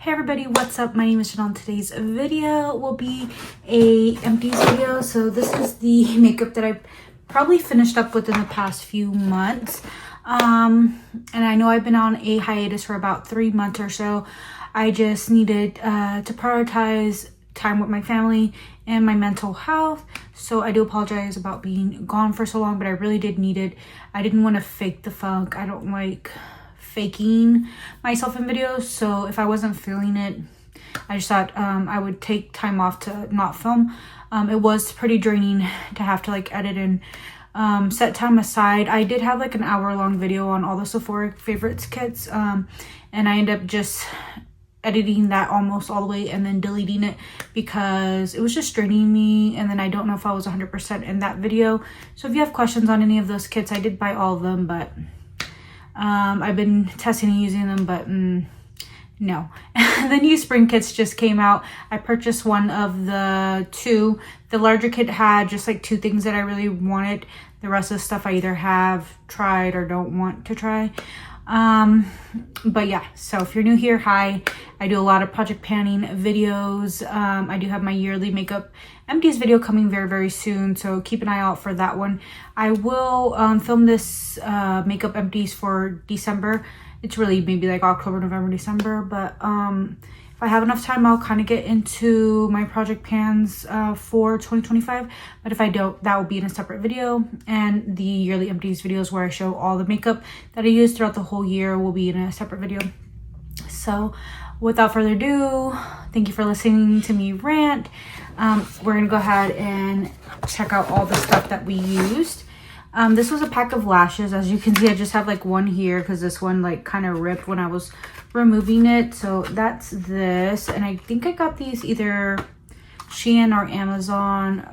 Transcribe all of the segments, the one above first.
Hey everybody, what's up? My name is Janelle. Today's video will be a empties video. So this is the makeup that I probably finished up within the past few months. And I know I've been on a hiatus for about 3 months or so. I just needed to prioritize time with my family and my mental health. So I do apologize about being gone for so long, but I really did need it. I didn't want to fake the funk. I don't like faking myself in videos, so if I wasn't feeling it, I just thought I would take time off to not film. It was pretty draining to have to like edit and set time aside. I did have like an hour-long video on all the Sephora favorites kits, and I ended up just editing that almost all the way and then deleting it because it was just draining me, and then I don't know if I was 100% in that video. So if you have questions on any of those kits, I did buy all of them, but I've been testing and using them, but no. The new spring kits just came out. I purchased one of the two. The larger kit had just like 2 things that I really wanted. The rest of the stuff I either have tried or don't want to try. But yeah, so if you're new here, hi. I do a lot of project panning videos. I do have my yearly makeup empties video coming very, very soon, so keep an eye out for that one. I will film this makeup empties for December. It's really maybe like October, November, December, but if I have enough time, I'll kind of get into my project pans for 2025. But if I don't, that will be in a separate video. And the yearly empties videos where I show all the makeup that I use throughout the whole year will be in a separate video. So without further ado, thank you for listening to me rant. We're gonna go ahead and check out all the stuff that we used. This was a pack of lashes. As you can see, I just have like one here because this one like kind of ripped when I was removing it. So that's this, and I think I got these either Shein or Amazon.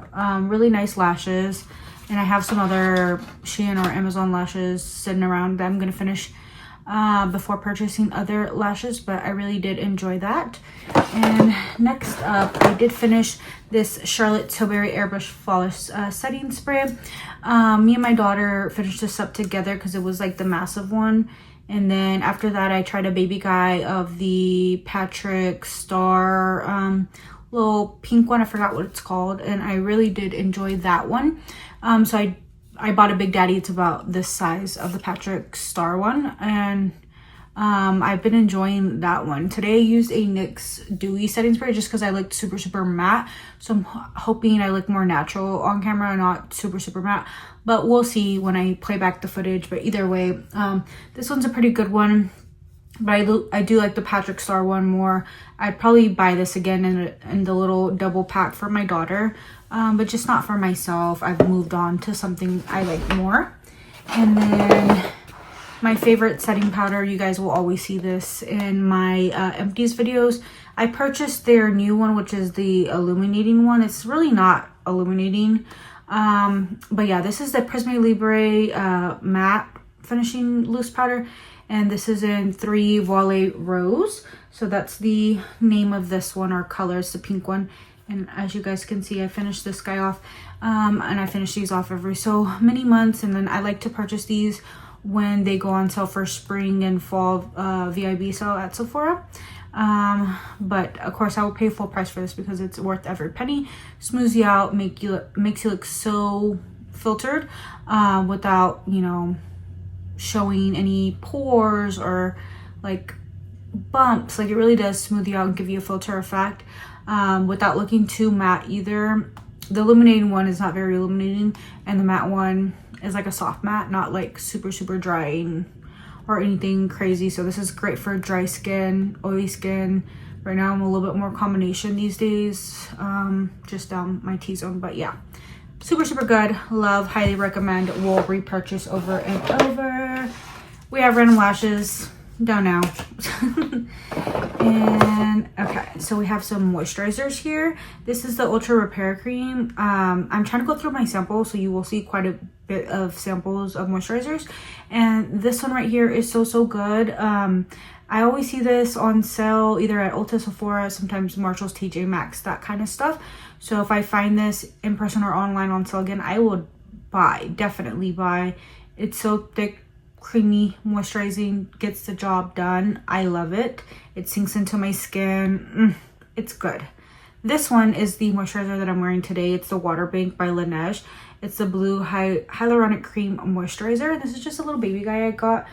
Really nice lashes, and I have some other Shein or Amazon lashes sitting around that I'm gonna finish before purchasing other lashes, but I really did enjoy that. And next up, I did finish this Charlotte Tilbury Airbrush Flawless setting spray. Me and my daughter finished this up together because it was like the massive one. And then after that, I tried a baby guy of the Patrick Star little pink one. I forgot what it's called, and I really did enjoy that one. So I bought a Big Daddy. It's about this size of the Patrick Star one, and I've been enjoying that one. Today I used a NYX Dewy setting spray just because I looked super, super matte. So I'm hoping I look more natural on camera, not super, super matte. But we'll see when I play back the footage. But either way, this one's a pretty good one. But I do like the Patrick Star one more. I'd probably buy this again in the little double pack for my daughter. But just not for myself. I've moved on to something I like more. And then my favorite setting powder, you guys will always see this in my empties videos. I purchased their new one, which is the illuminating one. It's really not illuminating. But yeah, this is the Prisme Libre matte finishing loose powder. And this is in 3 Voile Rose. So that's the name of this one, or color. It's the pink one. And as you guys can see, I finished this guy off. And I finish these off every so many months. And then I like to purchase these when they go on sale for spring and fall VIB sale at Sephora. But of course I will pay full price for this because it's worth every penny. Smooths you out, makes you look so filtered without, you know, showing any pores or like bumps. Like, it really does smooth you out and give you a filter effect without looking too matte either. The illuminating one is not very illuminating, and the matte one is like a soft matte, not like super, super drying or anything crazy. So this is great for dry skin, oily skin. Right now I'm a little bit more combination these days, just down my T-zone. But yeah, super, super good. Love, highly recommend. Will repurchase over and over. We have random lashes. Don't know. And okay, so we have some moisturizers here. This is the Ultra Repair Cream. I'm trying to go through my samples, so you will see quite a bit of samples of moisturizers. And this one right here is so, so good. I always see this on sale either at Ulta, Sephora, sometimes Marshalls, TJ Maxx, that kind of stuff. So if I find this in person or online on sale again, I will buy, definitely buy. It's so thick, creamy, moisturizing, gets the job done. I love it. It sinks into my skin. It's good. This one is the moisturizer that I'm wearing today. It's the Water Bank by Laneige. It's the Blue Hyaluronic Cream Moisturizer. This is just a little baby guy I got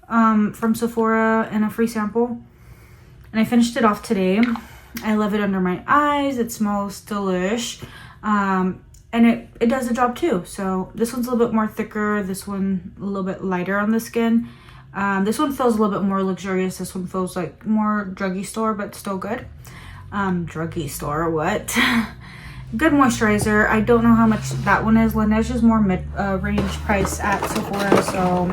from Sephora in a free sample. And I finished it off today. I love it under my eyes. It smells delish. And it does the job too. So this one's a little bit more thicker. This one a little bit lighter on the skin. This one feels a little bit more luxurious. This one feels like more druggy store, but still good. Druggy store, what? Good moisturizer. I don't know how much that one is. Laneige is more mid-range price at Sephora, so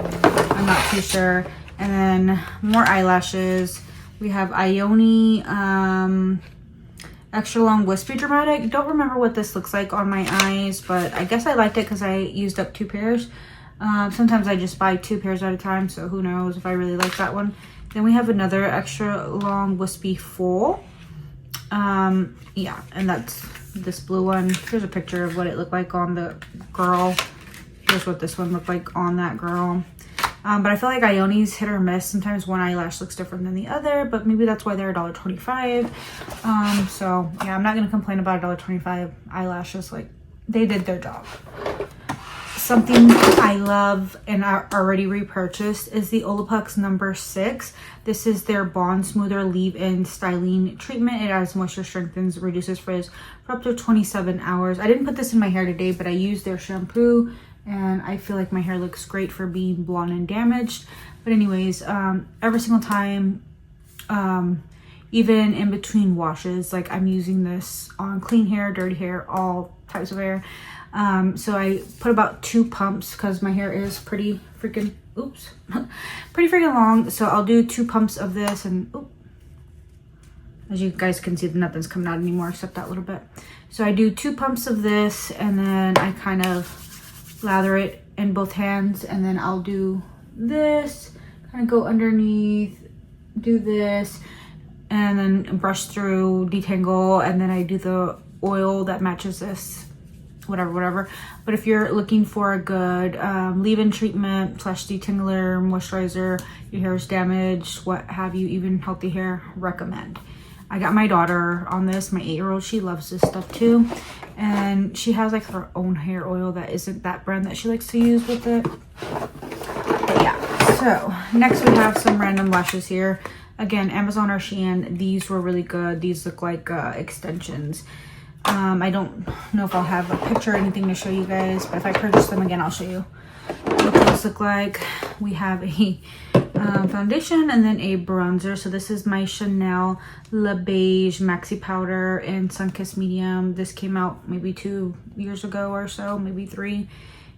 I'm not too sure. And then more eyelashes. We have Ioni Extra Long Wispy Dramatic. Don't remember what this looks like on my eyes, but I guess I liked it because I used up 2 pairs. Sometimes I just buy 2 pairs at a time, so who knows if I really like that one. Then we have another Extra Long Wispy Full. Yeah, and that's this blue one. Here's a picture of what it looked like on the girl. Here's what this one looked like on that girl. But I feel like Ioni's hit or miss. Sometimes one eyelash looks different than the other, but maybe that's why they're $1.25. So yeah, I'm not gonna complain about $1.25 eyelashes. Like, they did their job. Something I love and I already repurchased is the Olaplex number 6. This is their Bond Smoother Leave-In Styling Treatment. It adds moisture, strengthens, reduces frizz for up to 27 hours. I didn't put this in my hair today, but I used their shampoo and I feel like my hair looks great for being blonde and damaged. But anyways, every single time, even in between washes, like I'm using this on clean hair, dirty hair, all types of hair. So I put about 2 pumps because my hair is pretty freaking, pretty freaking long. So I'll do 2 pumps of this and, as you guys can see, nothing's coming out anymore except that little bit. So I do 2 pumps of this and then I kind of lather it in both hands, and then I'll do this, kind of go underneath, do this, and then brush through, detangle, and then I do the oil that matches this, whatever. But if you're looking for a good leave-in treatment / detangler, moisturizer, your hair is damaged, what have you, even healthy hair, recommend. I got my daughter on this, my 8-year-old. She loves this stuff too. And she has like her own hair oil that isn't that brand that she likes to use with it. But yeah, so next we have some random lashes here. Again, Amazon or Shein. These were really good. These look like extensions. I don't know if I'll have a picture or anything to show you guys, but if I purchase them again, I'll show you what those look like. We have a foundation and then a bronzer. So this is my Chanel Le Beige Maxi Powder in Sunkissed Medium. This came out maybe 2 years ago or so, maybe 3.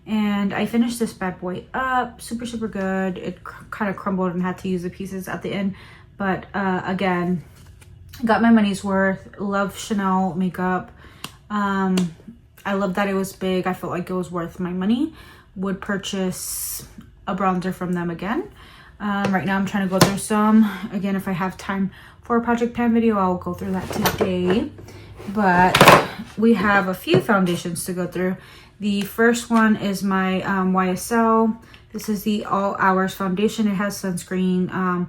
And I finished this bad boy up. Super good. It kind of crumbled and had to use the pieces at the end. But again, got my money's worth. Love Chanel makeup. I love that it was big. I felt like it was worth my money. Would purchase a bronzer from them again. Right now I'm trying to go through some. Again, if I have time for a project pan video, I'll go through that today. But we have a few foundations to go through. The first one is my YSL. This is the All Hours foundation. It has sunscreen,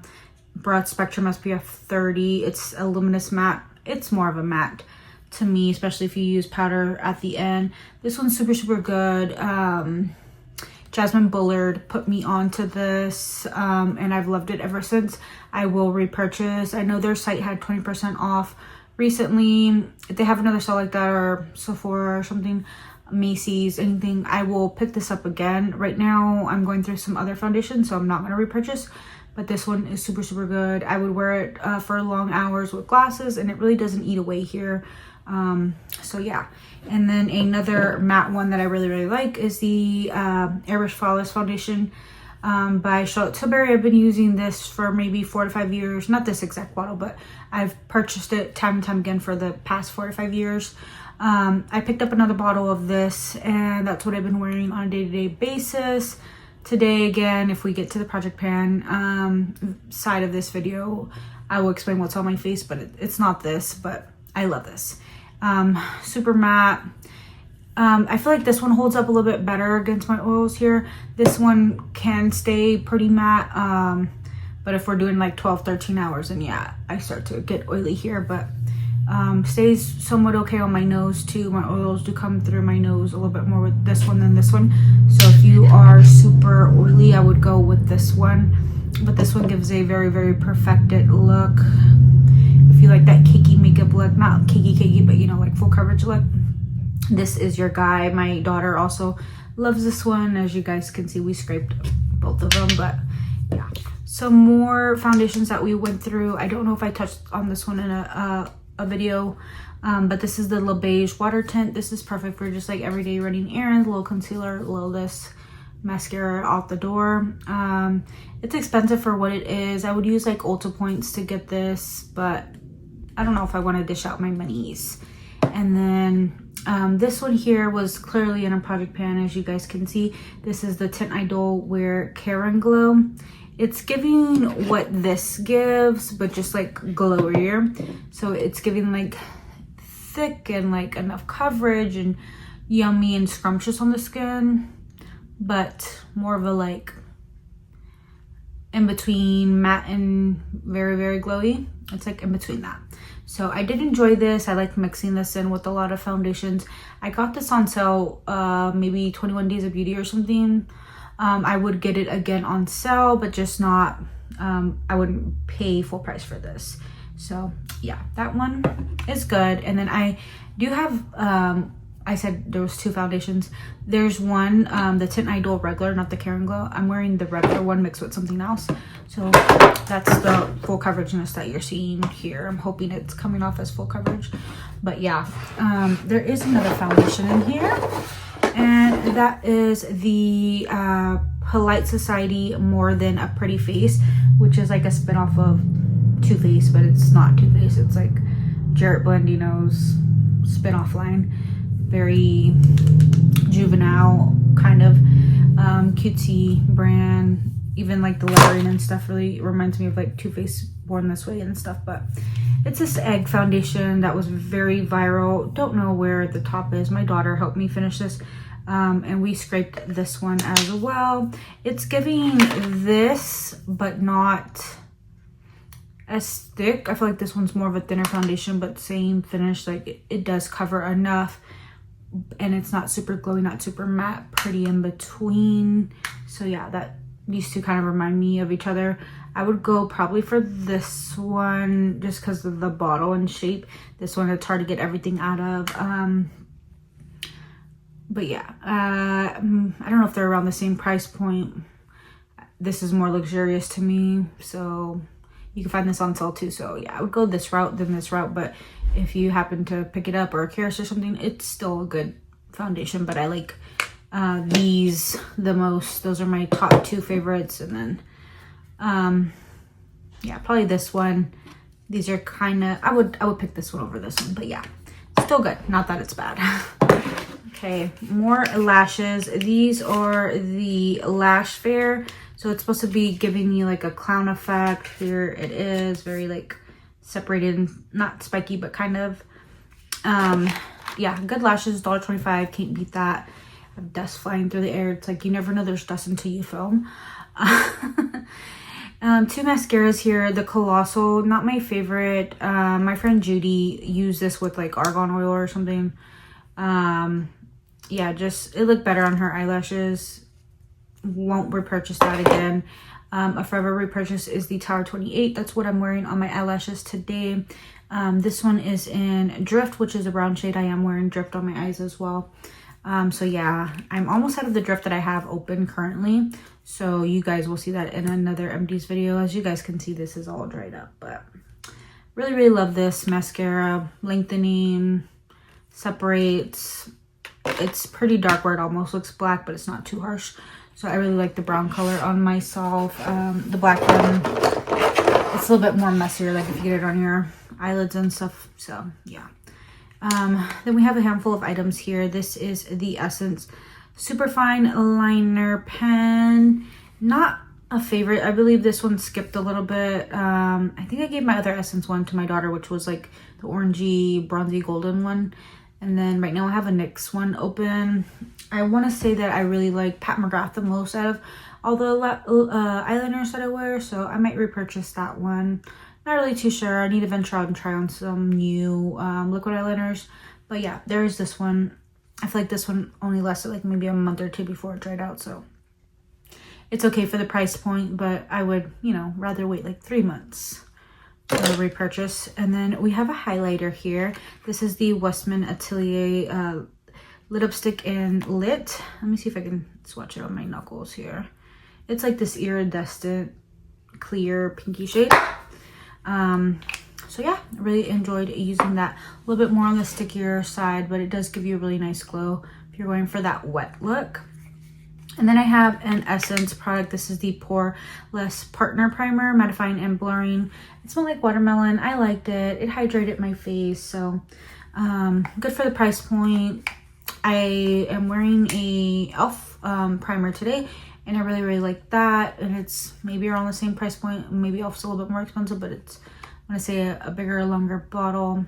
broad spectrum SPF 30. It's a luminous matte. It's more of a matte to me, especially if you use powder at the end. This one's super good. Jasmine Bullard put me onto this, and I've loved it ever since. I will repurchase. I know their site had 20% off recently. If they have another sale like that, or Sephora or something, Macy's, anything, I will pick this up again. Right now I'm going through some other foundations, so I'm not going to repurchase, but this one is super good. I would wear it for long hours with glasses, and it really doesn't eat away here. So yeah. And then another matte one that I really like is the Airbrush Flawless foundation by Charlotte Tilbury. I've been using this for maybe 4 to 5 years. Not this exact bottle, but I've purchased it time and time again for the past 4 to 5 years. I picked up another bottle of this, and that's what I've been wearing on a day-to-day basis. Today, again, if we get to the project pan side of this video, I will explain what's on my face, but it's not this, but I love this. Super matte. I feel like this one holds up a little bit better against my oils here. This one can stay pretty matte, but if we're doing like 12-13 hours, then yeah, I start to get oily here, but stays somewhat okay on my nose too. My oils do come through my nose a little bit more with this one than this one, so if you are super oily, I would go with this one, but this one gives a very, very perfected look. If you like that cakey makeup look, not cakey, but you know, like full coverage look, this is your guy. My daughter also loves this one. As you guys can see, we scraped both of them, but yeah. Some more foundations that we went through. I don't know if I touched on this one in a video, but this is the Le Beige water tint. This is perfect for just like everyday running errands. A little concealer, a little this, mascara out the door. It's expensive for what it is. I would use like Ulta points to get this, but I don't know if I want to dish out my monies. And then this one here was clearly in a project pan. As you guys can see, this is the Tint Idol Wear Karen Glow. It's giving what this gives, but just like glowier. So it's giving like thick and like enough coverage and yummy and scrumptious on the skin, but more of a like in between matte and very, very glowy. It's like in between that. So I did enjoy this. I like mixing this in with a lot of foundations. I got this on sale, maybe 21 Days of Beauty or something. I would get it again on sale, but just not, I wouldn't pay full price for this. So yeah, that one is good. And then I do have, I said there was two foundations. There's one, the Tint Idol regular, not the Karen Glow. I'm wearing the regular one mixed with something else. So that's the full coverageness that you're seeing here. I'm hoping it's coming off as full coverage. But yeah, there is another foundation in here. And that is the Polite Society More Than a Pretty Face, which is like a spinoff of Too Faced, but it's not Too Faced. It's like Jarrett Blandino's spinoff line. Very juvenile kind of cutesy brand. Even like the lettering and stuff really reminds me of like Too Faced Born This Way and stuff. But it's this egg foundation that was very viral. Don't know where the top is. My daughter helped me finish this. And we scraped this one as well. It's giving this, but not as thick. I feel like this one's more of a thinner foundation, but same finish. Like it does cover enough, and it's not super glowy, not super matte, pretty in between. So yeah, that these two kind of remind me of each other. I would go probably for this one just because of the bottle and shape. This one, it's hard to get everything out of. But yeah, I don't know if they're around the same price point. This is more luxurious to me, so you can find this on sale too. So yeah, I would go this route than this route, but if you happen to pick it up or a Karis or something, it's still a good foundation. But I like these the most. Those are my top two favorites. And then yeah, probably this one. These are kind of, I would pick this one over this one, but yeah, still good. Not that it's bad. Okay, more lashes. These are the Lash Fair. So it's supposed to be giving you like a clown effect. Here it is, very like separated, not spiky, but kind of. Yeah, good lashes, $1.25, can't beat that. I have dust flying through the air. It's like you never know there's dust until you film. Two mascaras here. The Colossal, not my favorite. My friend Judy used this with like argan oil or something. Yeah, just it looked better on her eyelashes. Won't repurchase that again. A forever repurchase is the Tower 28. That's what I'm wearing on my eyelashes today. This one is in Drift, which is a brown shade. I am wearing Drift on my eyes as well. So yeah, I'm almost out of the Drift that I have open currently. So you guys will see that in another empties video. As you guys can see, this is all dried up, but really, really love this mascara. Lengthening, separates. It's pretty dark where it almost looks black, but it's not too harsh. So I really like the brown color on myself. The black one, it's a little bit more messier, like if you get it on your eyelids and stuff. So yeah. Then we have a handful of items here. This is the Essence Superfine Liner Pen. Not a favorite. I believe this one skipped a little bit. I think I gave my other Essence one to my daughter, which was like the orangey, bronzy, golden one. And then right now I have a NYX one open. I want to say that I really like Pat McGrath the most out of all the eyeliners that I wear, so I might repurchase that one. Not really too sure. I need to venture out and try on some new liquid eyeliners. But yeah, there's this one. I feel like this one only lasted like maybe a month or two before it dried out, so it's okay for the price point, but I would, you know, rather wait like 3 months to repurchase. And then we have a highlighter here. This is the Westman Atelier lipstick in Lit. Let me see if I can swatch it on my knuckles here. It's like this iridescent clear pinky shade. So yeah, I really enjoyed using that. A little bit more on the stickier side, but it does give you a really nice glow if you're going for that wet look. And then I have an Essence product. This is the Poreless Partner Primer, mattifying and blurring. It smelled like watermelon. I liked it. It hydrated my face, so good for the price point. I am wearing a e.l.f. primer today, and I really like that. And it's maybe around the same price point. Maybe e.l.f.'s a little bit more expensive, but it's, I want to say, a bigger, longer bottle.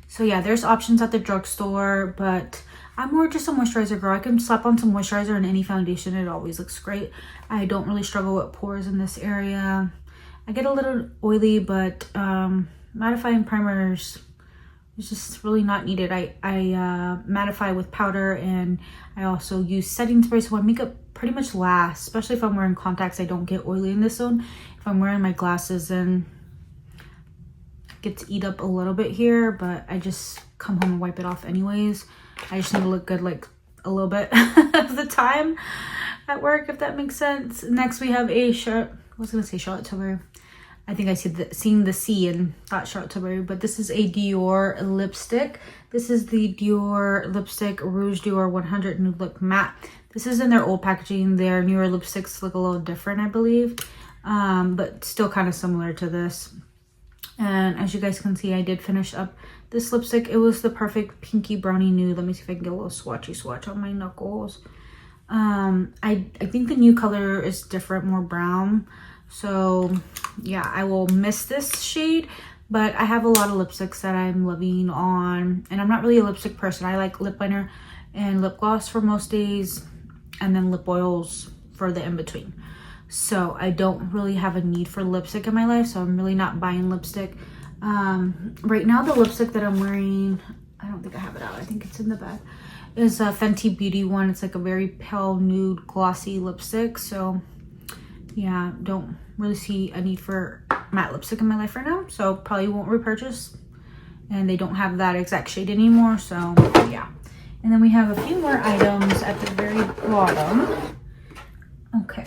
So yeah, there's options at the drugstore, but I'm more just a moisturizer girl. I can slap on some moisturizer and any foundation. It always looks great. I don't really struggle with pores in this area. I get a little oily, but mattifying primers is just really not needed. I mattify with powder, and I also use setting spray, so my makeup pretty much lasts, especially if I'm wearing contacts. I don't get oily in this zone. If I'm wearing my glasses, then it gets eat up a little bit here, but I just come home and wipe it off anyways. I just need to look good like a little bit of the time at work, if that makes sense. Next we have a I was gonna say Charlotte Tilbury. I think I seen the C and thought Charlotte Tilbury, but this is a Dior lipstick. This is the Dior lipstick Rouge Dior 100 Nude Look Matte. This is in their old packaging. Their newer lipsticks look a little different, I believe, but still kind of similar to this. And as you guys can see, I did finish up this lipstick. It was the perfect pinky brownie nude. Let me see if I can get a little swatch on my knuckles. I think the new color is different, more brown. So yeah, I will miss this shade, but I have a lot of lipsticks that I'm loving on, and I'm not really a lipstick person. I like lip liner and lip gloss for most days, and then lip oils for the in-between. So I don't really have a need for lipstick in my life, so I'm really not buying lipstick. Right now the lipstick that I'm wearing, I don't think I have it out, I think it's in the bag, is a Fenty Beauty one. It's like a very pale nude glossy lipstick. So yeah, don't really see a need for matte lipstick in my life right now, so probably won't repurchase. And they don't have that exact shade anymore, so yeah. And then we have a few more items at the very bottom. Okay,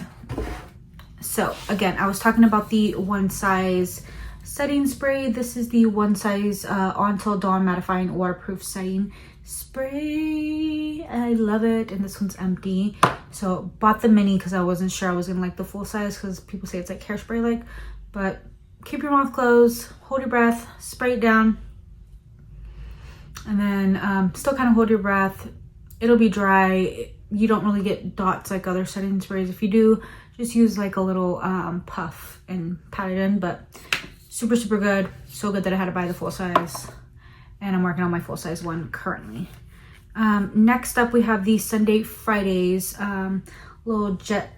so again, I was talking about the One Size setting spray. This is the One Size On Till Dawn mattifying waterproof setting spray. I love it, and this one's empty. So bought the mini because I wasn't sure I was gonna like the full size, because people say it's like hairspray like, but keep your mouth closed, hold your breath, spray it down, and then still kind of hold your breath. It'll be dry. You don't really get dots like other setting sprays. If you do, just use like a little puff and pat it in. But super good, so good that I had to buy the full size, and I'm working on my full size one currently. Next up we have the Sunday Fridays little jet,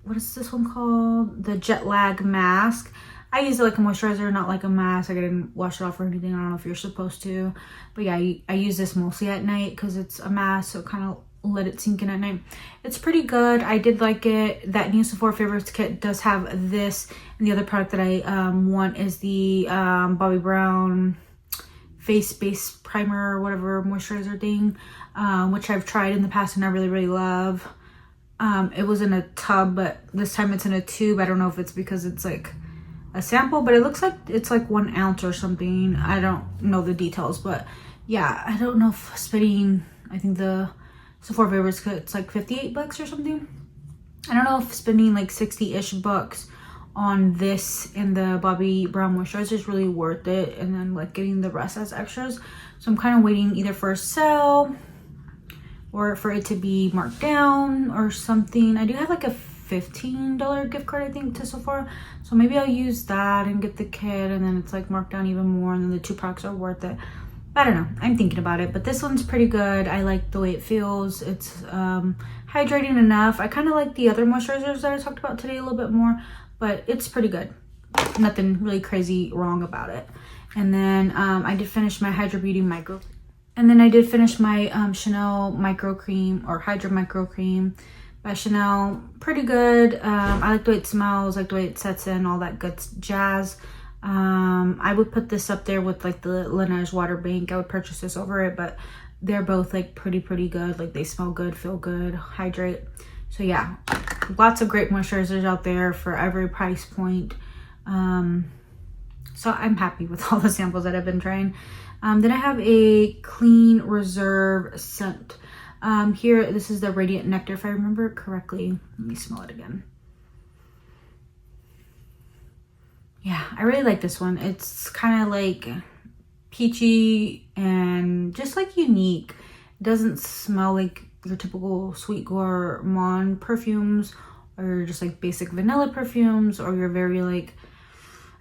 what is this one called? The Jet Lag Mask. I use it like a moisturizer, not like a mask. Like I didn't wash it off or anything. I don't know if you're supposed to, but yeah, I use this mostly at night because it's a mask, so kind of let it sink in at night. It's pretty good. I did like it. That new Sephora Favorites kit does have this, and the other product that I want is the Bobbi Brown face base primer or whatever moisturizer thing, which I've tried in the past and I really love. It was in a tub, but this time it's in a tube. I don't know if it's because it's like a sample, but it looks like it's like 1 ounce or something. I don't know the details, but yeah, I don't know if spending, I think the Sephora Favorites kit's like $58 or something. I don't know if spending like 60-ish bucks on this and the Bobbi Brown moisturizer is really worth it, and then like getting the rest as extras. So I'm kind of waiting either for a sale or for it to be marked down or something. I do have like a $15 gift card, I think, to Sephora, so maybe I'll use that and get the kit, and then it's like marked down even more, and then the 2 products are worth it. I don't know, I'm thinking about it, but this one's pretty good. I like the way it feels. It's hydrating enough. I kind of like the other moisturizers that I talked about today a little bit more, but it's pretty good. Nothing really crazy wrong about it. And then I did finish my Hydra Beauty Micro. And then I did finish my Chanel Micro Cream, or Hydra Micro Cream by Chanel. Pretty good. I like the way it smells, like the way it sets in, all that good jazz. I would put this up there with like the Laneige Water Bank. I would purchase this over it, but they're both like pretty good. Like they smell good, feel good, hydrate. So yeah, lots of great moisturizers out there for every price point. So I'm happy with all the samples that I've been trying. Then I have a Clean Reserve scent. Here, this is the Radiant Nectar, if I remember it correctly. Let me smell it again. Yeah, I really like this one. It's kind of like peachy and just like unique. It doesn't smell like your typical sweet gourmand perfumes, or just like basic vanilla perfumes, or your very like,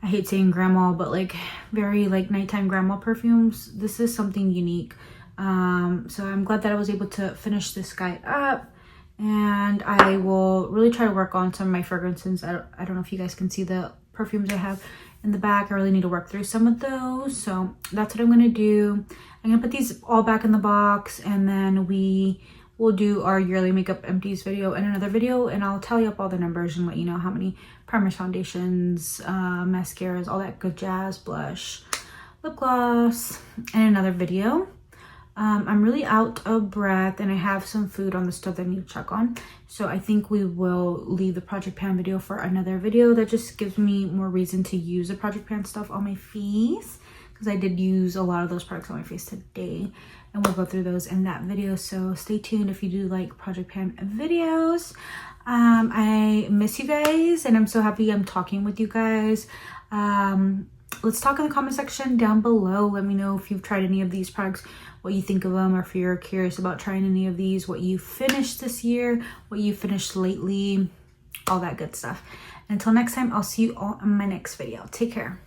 I hate saying grandma, but like very like nighttime grandma perfumes. This is something unique. So I'm glad that I was able to finish this guy up, and I will really try to work on some of my fragrances. I don't know if you guys can see the perfumes I have in the back. I really need to work through some of those. So that's what I'm going to do. I'm going to put these all back in the box, and then we will do our yearly makeup empties video in another video, and I'll tally up all the numbers and let you know how many primers, foundations, mascaras, all that good jazz, blush, lip gloss in another video. I'm really out of breath, and I have some food on the stove that I need to check on. So I think we will leave the Project Pan video for another video. That just gives me more reason to use the Project Pan stuff on my face, because I did use a lot of those products on my face today, and we'll go through those in that video. So stay tuned if you do like Project Pan videos. I miss you guys, and I'm so happy I'm talking with you guys. Let's talk in the comment section down below. Let me know if you've tried any of these products, what you think of them, or if you're curious about trying any of these, what you finished this year, what you finished lately, all that good stuff. Until next time, I'll see you all in my next video. Take care.